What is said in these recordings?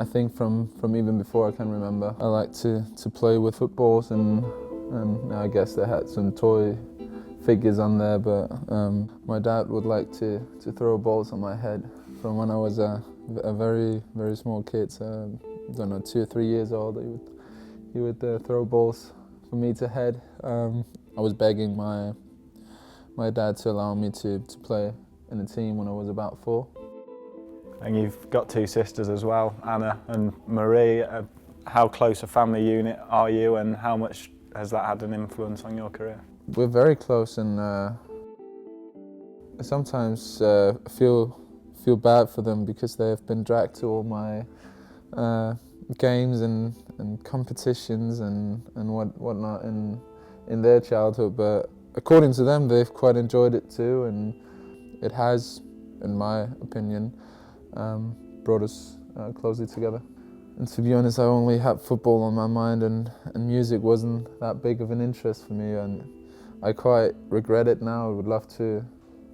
I think from even before I can remember, I like to play with footballs, and I guess they had some toy figures on there, but my dad would like to throw balls on my head from when I was a very, very small kid, so I don't know, 2 or 3 years old. He would throw balls for me to head. I was begging my dad to allow me to play in a team when I was about 4. And you've got 2 sisters as well, Anna and Marie. How close a family unit are you, and how much has that had an influence on your career? We're very close, and I sometimes feel bad for them because they have been dragged to all my games and competitions and whatnot in their childhood. But according to them, they've quite enjoyed it too, and it has, in my opinion, brought us closely together. And to be honest, I only had football on my mind, and music wasn't that big of an interest for me, and I quite regret it now. I would love to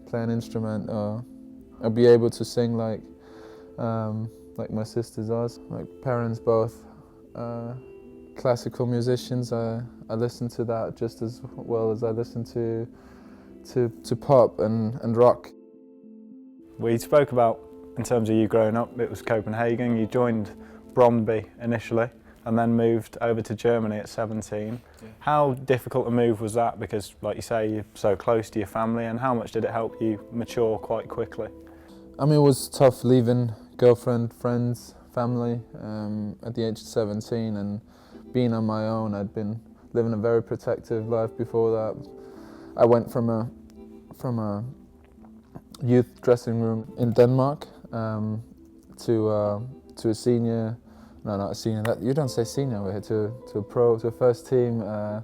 play an instrument or be able to sing like my sisters are. My parents both classical musicians. I listen to that just as well as I listen to pop and rock. We spoke about, in terms of you growing up, it was Copenhagen. You joined Brøndby initially and then moved over to Germany at 17. Yeah. How difficult a move was that? Because, like you say, you're so close to your family, and how much did it help you mature quite quickly? I mean, it was tough leaving girlfriend, friends, family at the age of 17 and being on my own. I'd been living a very protective life before that. I went from a youth dressing room in Denmark to a senior. No, not a senior. You don't say senior over here. To a pro, to a first team, in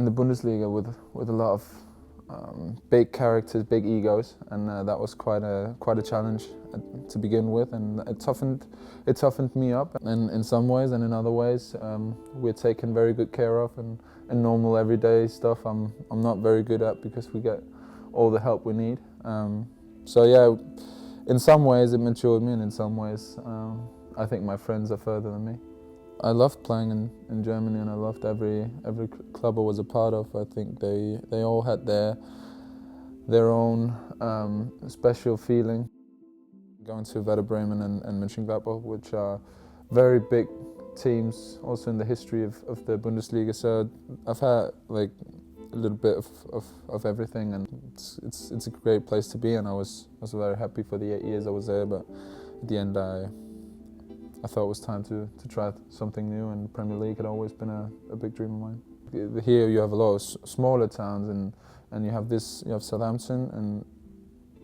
the Bundesliga with a lot of big characters, big egos, and that was quite a challenge to begin with, and it toughened me up. And in some ways, and in other ways, we're taken very good care of, and normal everyday stuff I'm not very good at because we get all the help we need. So yeah. In some ways it matured me, and in some ways I think my friends are further than me. I loved playing in Germany, and I loved every club I was a part of. I think they all had their own special feeling. Going to Werder Bremen and Mönchengladbach, which are very big teams also in the history of the Bundesliga. So I've had like a little bit of everything, and it's a great place to be, and I was very happy for the 8 years I was there, but at the end I thought it was time to try something new, and Premier League had always been a big dream of mine. Here you have a lot of smaller towns, and you have Southampton, and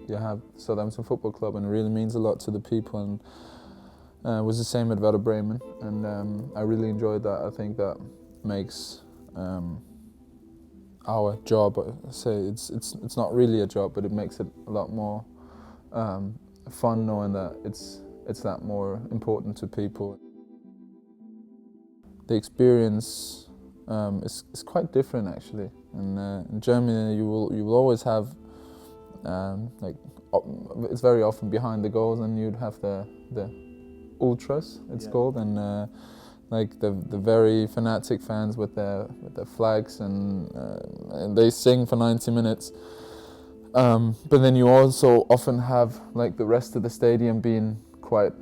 you have Southampton Football Club, and it really means a lot to the people, and it was the same at Werder Bremen, and I really enjoyed that. I think that makes our job, say it's not really a job, but it makes it a lot more fun knowing that it's that more important to people. The experience is quite different actually. In Germany, you will always have it's very often behind the goals, and you'd have the ultras, it's called, and like the very fanatic fans with their flags, and they sing for 90 minutes. But then you also often have like the rest of the stadium being quite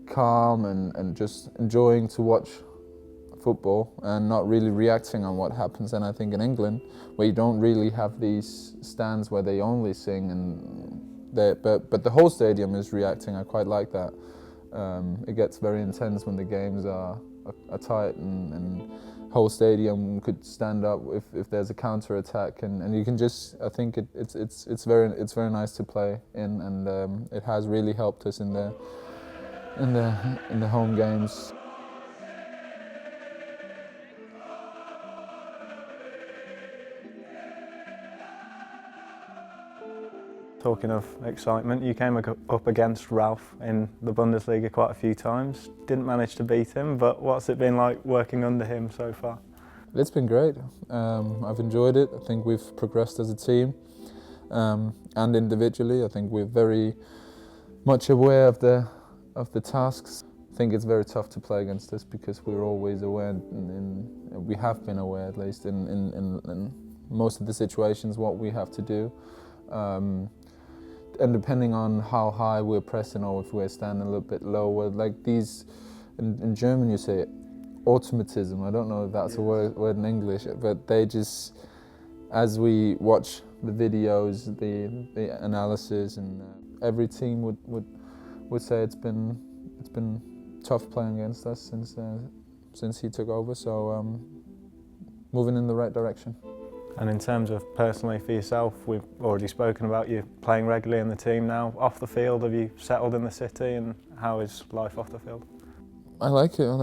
calm and just enjoying to watch football and not really reacting on what happens. And I think in England, where you don't really have these stands where they only sing, but the whole stadium is reacting. I quite like that. It gets very intense when the games are tight, and whole stadium could stand up if there's a counter attack, and you can just, I think it's very nice to play in, and it has really helped us in the home games. Talking of excitement, you came up against Ralph in the Bundesliga quite a few times. Didn't manage to beat him, but what's it been like working under him so far? It's been great. I've enjoyed it. I think we've progressed as a team and individually. I think we're very much aware of of the tasks. I think it's very tough to play against us because we're always aware, we have been aware at least in most of the situations what we have to do. And depending on how high we're pressing or if we're standing a little bit lower, like these, in German you say automatism, I don't know if that's a word in English, but they just, as we watch the videos, the analysis, and every team would say it's been tough playing against us since he took over, so moving in the right direction. And in terms of personally for yourself, we've already spoken about you playing regularly in the team now. Off the field, have you settled in the city, and how is life off the field? I like it. I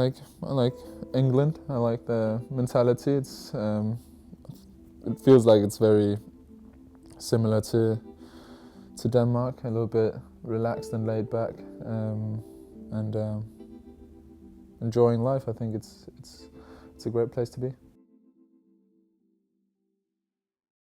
like England. I like the mentality. It's it feels like it's very similar to Denmark. A little bit relaxed and laid back, and enjoying life. I think it's a great place to be.